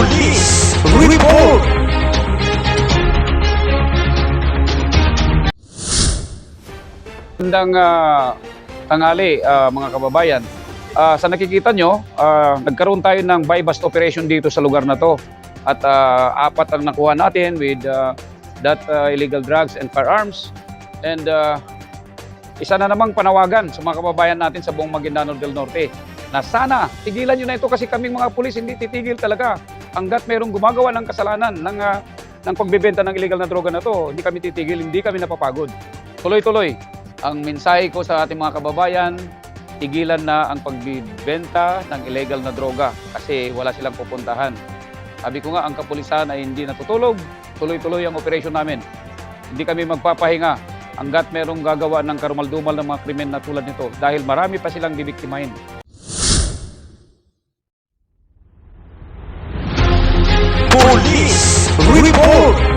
Police Report! Magandang tanghali mga kababayan. Sa nakikita nyo, nagkaroon tayo ng buy-bust operation dito sa lugar na to. At apat ang nakuha natin with that illegal drugs and firearms. And isa na namang panawagan sa mga kababayan natin sa buong Maguindanao del Norte na sana tigilan nyo na ito kasi kaming mga pulis hindi titigil talaga. Hanggat mayroong gumagawa ng kasalanan ng pagbebenta ng illegal na droga na to, hindi kami titigil, hindi kami napapagod. Tuloy-tuloy. Ang mensahe ko sa ating mga kababayan, tigilan na ang pagbibenta ng illegal na droga kasi wala silang pupuntahan. Sabi ko nga, ang kapulisan ay hindi natutulog, tuloy-tuloy ang operasyon namin. Hindi kami magpapahinga hanggat merong gagawa ng karumaldumal ng mga krimen na tulad nito dahil marami pa silang bibiktimahin. Police Report!